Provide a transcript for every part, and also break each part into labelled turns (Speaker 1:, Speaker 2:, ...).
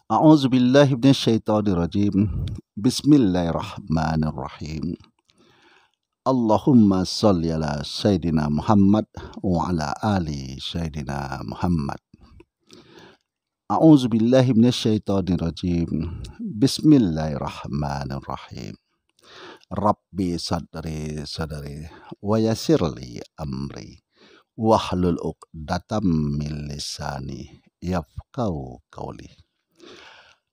Speaker 1: A'udzubillahi minasyaitonirrajim. Bismillahirrahmanirrahim. Allahumma sholli ala Sayyidina Muhammad wa ala ali Sayyidina Muhammad. A'udzubillahi minasyaitonirrajim. Bismillahirrahmanirrahim. Rabbi sadri sadri wa yassirli amri wahlul 'uqdatam min lisani yafqahu qawli.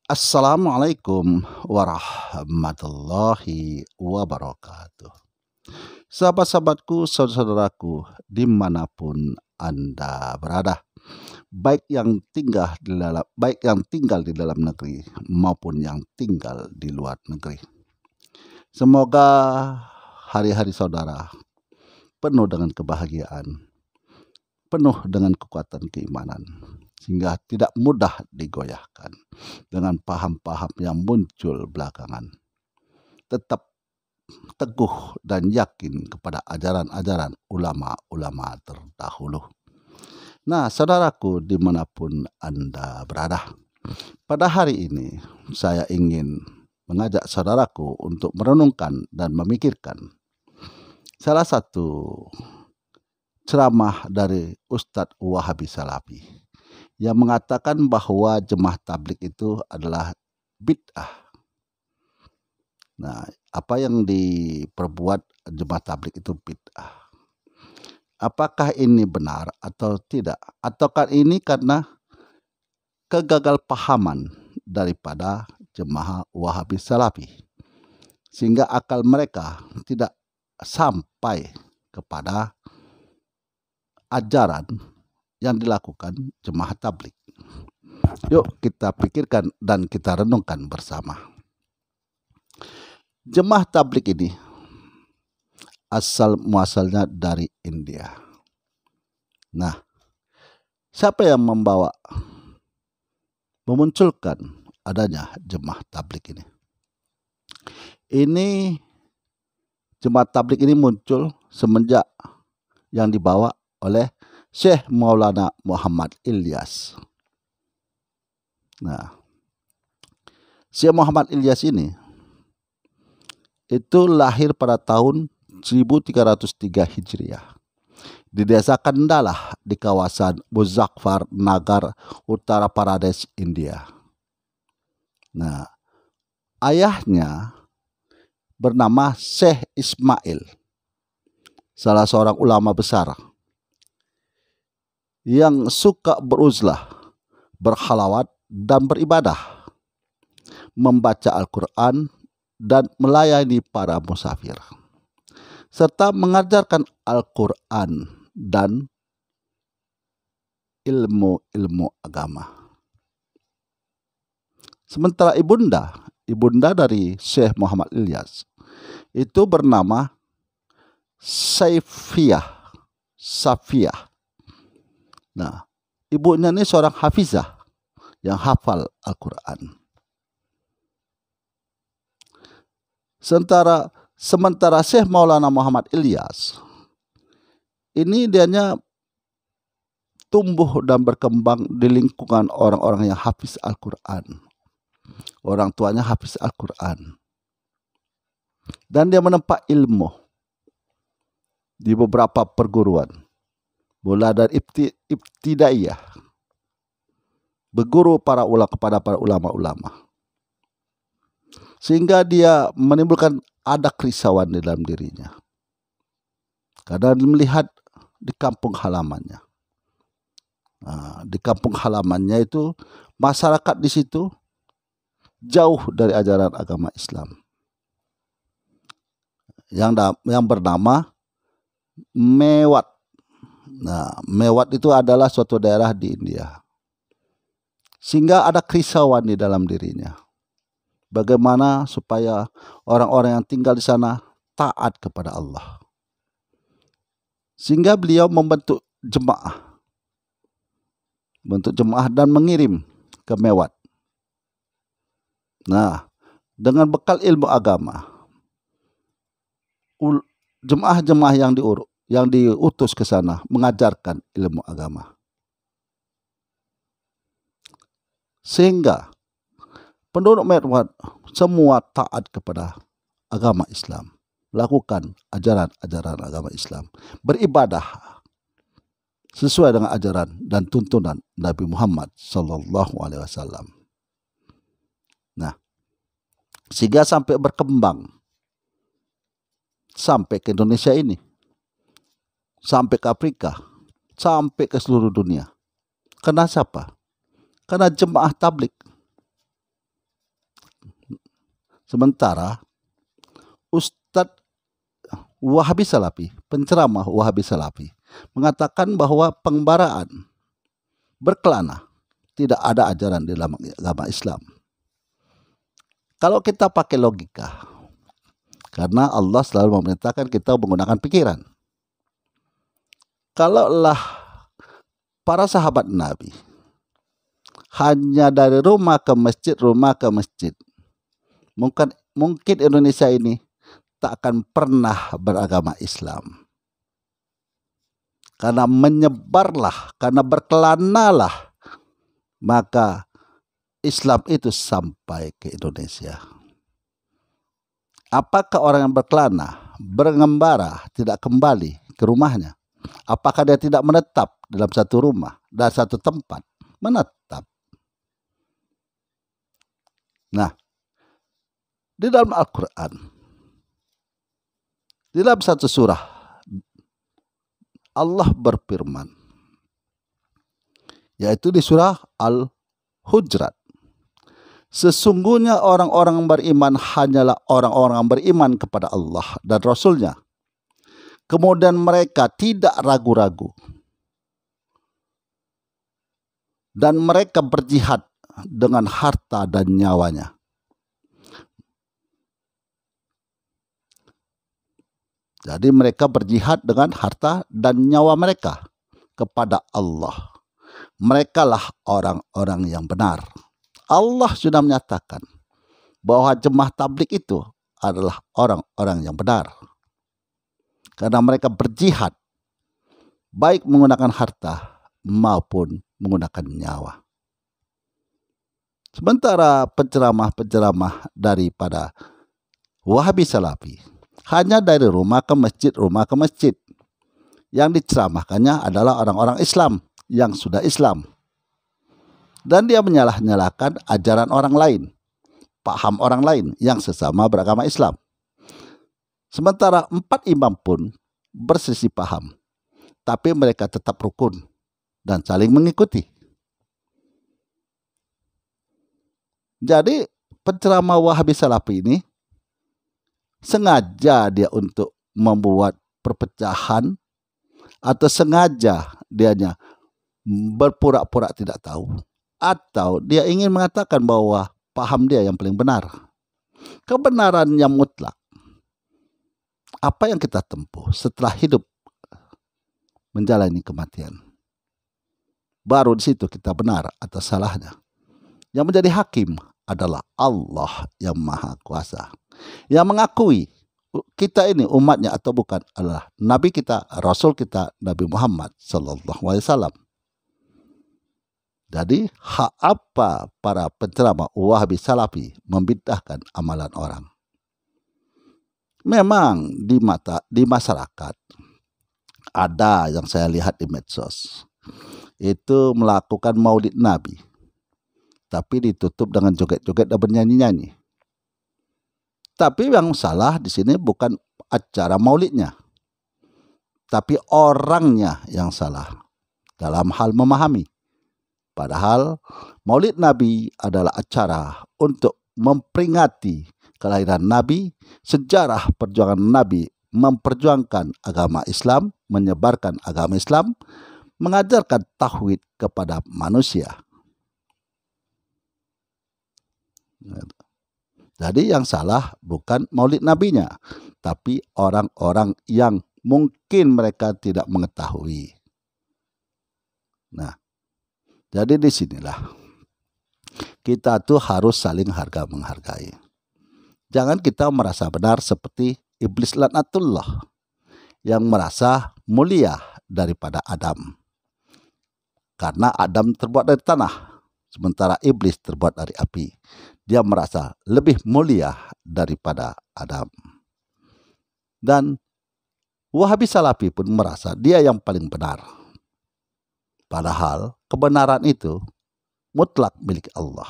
Speaker 1: Assalamualaikum warahmatullahi wabarakatuh. Sahabat-sahabatku, saudara-saudaraku, dimanapun Anda berada, baik yang tinggal di dalam negeri maupun yang tinggal di luar negeri. Semoga hari-hari saudara penuh dengan kebahagiaan, penuh dengan kekuatan keimanan, sehingga tidak mudah digoyahkan dengan paham-paham yang muncul belakangan. Tetap teguh dan yakin kepada ajaran-ajaran ulama-ulama terdahulu. Nah, saudaraku, dimanapun Anda berada, pada hari ini saya ingin mengajak saudaraku untuk merenungkan dan memikirkan salah satu ceramah dari Ustadz Wahabi Salafi yang mengatakan bahwa jemaah tabligh itu adalah bid'ah. Nah, apa yang diperbuat jemaah tabligh itu bid'ah. Apakah ini benar atau tidak? Ataukah ini karena kegagalpahaman daripada jemaah Wahabi Salafi, sehingga akal mereka tidak sampai kepada ajaran yang dilakukan jemaah tabligh. Yuk kita pikirkan dan kita renungkan bersama. Jemaah tabligh ini asal muasalnya dari India. Nah, siapa yang memunculkan adanya jemaah tabligh ini? Jemaah tabligh ini muncul semenjak yang dibawa oleh Syekh Maulana Muhammad Ilyas. Nah, Syekh Muhammad Ilyas ini itu lahir pada tahun 1303 Hijriah di desa Kandalah di kawasan Muzaffar Nagar, Uttar Pradesh, India. Nah, ayahnya bernama Syekh Ismail, salah seorang ulama besar yang suka beruzlah, berhalawat dan beribadah, membaca Al-Quran dan melayani para musafir, serta mengajarkan Al-Quran dan ilmu-ilmu agama. Sementara ibunda dari Syekh Muhammad Ilyas itu bernama Safiyah. Nah, ibunya ini seorang hafizah yang hafal Al-Quran. Sementara Syekh Maulana Muhammad Ilyas ini dianya tumbuh dan berkembang di lingkungan orang-orang yang hafiz Al-Quran. Orang tuanya hafiz Al-Quran. Dan dia menempa ilmu di beberapa perguruan. Mulai dari ibtidaiyah, berguru kepada para ulama-ulama, sehingga dia menimbulkan ada kerisauan di dalam dirinya karena melihat di kampung halamannya. Nah, di kampung halamannya itu masyarakat di situ jauh dari ajaran agama Islam yang bernama Mewat. Nah, Mewat itu adalah suatu daerah di India. Sehingga ada kerisauan di dalam dirinya. Bagaimana supaya orang-orang yang tinggal di sana taat kepada Allah. Sehingga beliau membentuk jemaah dan mengirim ke Mewat. Nah, dengan bekal ilmu agama, jemaah-jemaah yang diutus ke sana mengajarkan ilmu agama. Sehingga penduduk Mewat semua taat kepada agama Islam, lakukan ajaran-ajaran agama Islam, beribadah sesuai dengan ajaran dan tuntunan Nabi Muhammad Sallallahu Alaihi Wasallam. Nah, sehingga sampai berkembang sampai ke Indonesia ini, sampai ke Afrika, sampai ke seluruh dunia. Karena siapa? Karena jemaah tablik. Sementara Ustadz Wahabi Salafi, penceramah Wahabi Salafi, mengatakan bahwa pengembaraan berkelana tidak ada ajaran di dalam agama Islam. Kalau kita pakai logika, karena Allah selalu memerintahkan kita menggunakan pikiran. Kalaulah para sahabat Nabi hanya dari rumah ke masjid, mungkin Indonesia ini tak akan pernah beragama Islam. Karena menyebarlah, karena berkelanalah, maka Islam itu sampai ke Indonesia. Apakah orang yang berkelana, berngembara, tidak kembali ke rumahnya? Apakah dia tidak menetap dalam satu rumah, dan satu tempat? Menetap. Nah, di dalam Al-Quran, di dalam satu surah, Allah berfirman, yaitu di surah Al-Hujurat. Sesungguhnya orang-orang beriman hanyalah orang-orang beriman kepada Allah dan Rasul-Nya. Kemudian mereka tidak ragu-ragu. Dan mereka berjihad dengan harta dan nyawanya. Jadi mereka berjihad dengan harta dan nyawa mereka kepada Allah. Merekalah orang-orang yang benar. Allah sudah menyatakan bahwa jemaah tablik itu adalah orang-orang yang benar. Karena mereka berjihad baik menggunakan harta maupun menggunakan nyawa. Sementara penceramah-penceramah daripada Wahabi Salafi hanya dari rumah ke masjid. Yang diceramahkannya adalah orang-orang Islam yang sudah Islam. Dan dia menyalah-nyalahkan ajaran orang lain, paham orang lain yang sesama beragama Islam. Sementara 4 imam pun berselisih paham, tapi mereka tetap rukun dan saling mengikuti. Jadi penceramah Wahabi Salafi ini sengaja dia untuk membuat perpecahan, atau sengaja dianya berpura-pura tidak tahu, atau dia ingin mengatakan bahwa paham dia yang paling benar. Kebenaran yang mutlak, apa yang kita tempuh setelah hidup menjalani kematian, baru di situ kita benar atau salahnya. Yang menjadi hakim adalah Allah yang Maha Kuasa, yang mengakui kita ini umatnya atau bukan adalah Nabi kita, Rasul kita, Nabi Muhammad Sallallahu Alaihi Wasallam. Jadi hak apa para penceramah Wahabi Salafi membid'ahkan amalan orang? Memang di masyarakat ada yang saya lihat di medsos itu melakukan maulid Nabi, tapi ditutup dengan joget-joget dan bernyanyi-nyanyi. Tapi yang salah di sini bukan acara maulidnya, tapi orangnya yang salah dalam hal memahami. Padahal maulid Nabi adalah acara untuk memperingati kelahiran Nabi, sejarah perjuangan Nabi memperjuangkan agama Islam, menyebarkan agama Islam, mengajarkan tauhid kepada manusia. Jadi yang salah bukan maulid nabinya, tapi orang-orang yang mungkin mereka tidak mengetahui. Nah, jadi disinilah kita tuh harus saling harga menghargai. Jangan kita merasa benar seperti iblis laknatullah yang merasa mulia daripada Adam. Karena Adam terbuat dari tanah, sementara iblis terbuat dari api. Dia merasa lebih mulia daripada Adam. Dan Wahabi Salafi pun merasa dia yang paling benar. Padahal kebenaran itu mutlak milik Allah.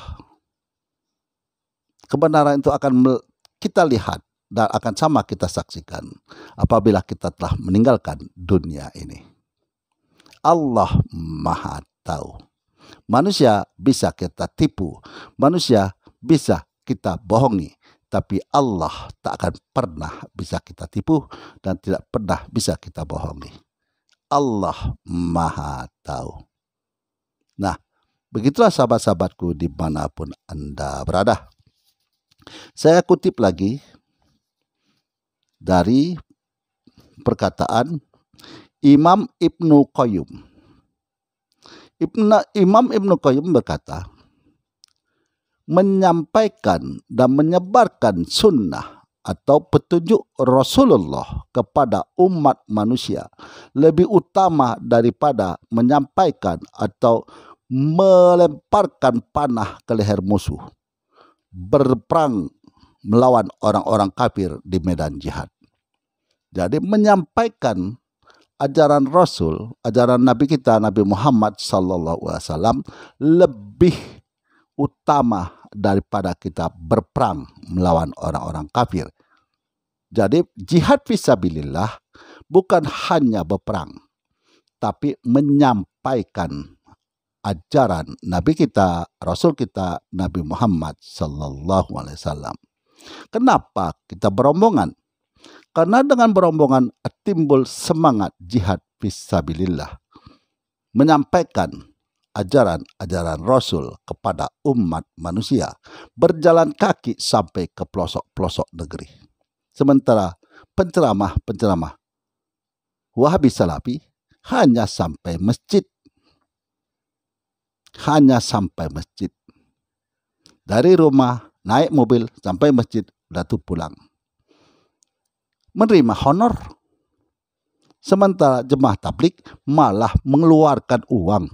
Speaker 1: Kebenaran itu akan kita lihat dan akan sama kita saksikan apabila kita telah meninggalkan dunia ini. Allah Maha Tahu. Manusia bisa kita tipu, manusia bisa kita bohongi, tapi Allah tak akan pernah bisa kita tipu dan tidak pernah bisa kita bohongi. Allah Maha Tahu. Nah, begitulah sahabat-sahabatku dimanapun Anda berada. Saya kutip lagi dari perkataan Imam Ibnu Qayyim. Imam Ibnu Qayyim berkata, menyampaikan dan menyebarkan sunnah atau petunjuk Rasulullah kepada umat manusia lebih utama daripada menyampaikan atau melemparkan panah ke leher musuh, berperang melawan orang-orang kafir di medan jihad. Jadi menyampaikan ajaran Rasul, ajaran Nabi kita Nabi Muhammad SAW lebih utama daripada kita berperang melawan orang-orang kafir. Jadi jihad fisabilillah bukan hanya berperang, tapi menyampaikan ajaran Nabi kita, Rasul kita Nabi Muhammad SAW. Kenapa kita berombongan? Karena dengan berombongan timbul semangat jihad fisabilillah, menyampaikan ajaran-ajaran Rasul kepada umat manusia, berjalan kaki sampai ke pelosok-pelosok negeri. Sementara penceramah-penceramah Wahabi Salafi hanya sampai masjid. Hanya sampai masjid. Dari rumah naik mobil sampai masjid, lalu pulang. Menerima honor. Sementara jemaah tabligh malah mengeluarkan uang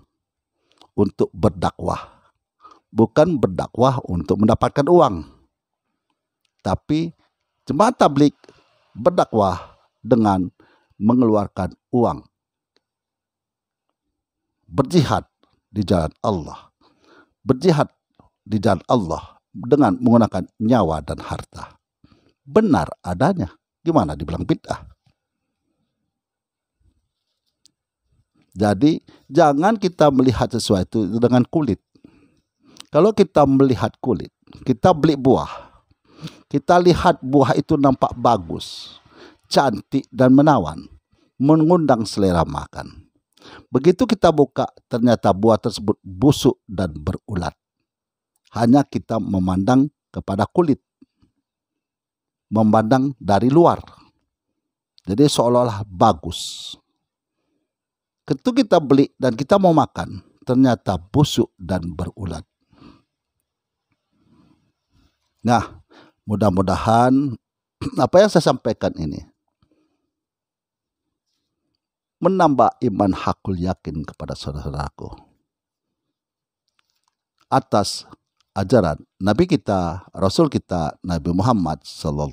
Speaker 1: untuk berdakwah. Bukan berdakwah untuk mendapatkan uang. Tapi jemaah tabligh berdakwah dengan mengeluarkan uang. Berjihad di jalan Allah. Berjihad di jalan Allah dengan menggunakan nyawa dan harta. Benar adanya. Gimana dibilang bid'ah? Jadi jangan kita melihat sesuatu dengan kulit. Kalau kita melihat kulit, kita beli buah. Kita lihat buah itu nampak bagus, cantik dan menawan, mengundang selera makan. Begitu kita buka, ternyata buah tersebut busuk dan berulat. Hanya kita memandang kepada kulit. Memandang dari luar. Jadi seolah-olah bagus. Ketika kita beli dan kita mau makan, ternyata busuk dan berulat. Nah, mudah-mudahan apa yang saya sampaikan ini menambah iman hakul yakin kepada saudara-saudaraku atas ajaran Nabi kita, Rasul kita, Nabi Muhammad SAW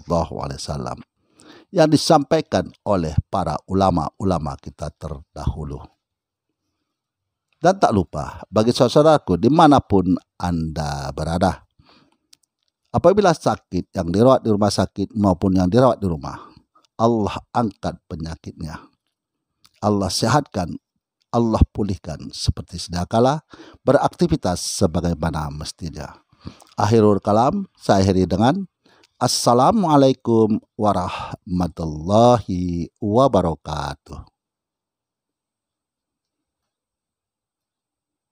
Speaker 1: yang disampaikan oleh para ulama-ulama kita terdahulu. Dan tak lupa bagi saudaraku dimanapun Anda berada, apabila sakit yang dirawat di rumah sakit maupun yang dirawat di rumah, Allah angkat penyakitnya, Allah sehatkan, Allah pulihkan seperti sedia kala, beraktivitas sebagaimana mestinya. Akhirul kalam, saya akhiri dengan Assalamualaikum warahmatullahi wabarakatuh.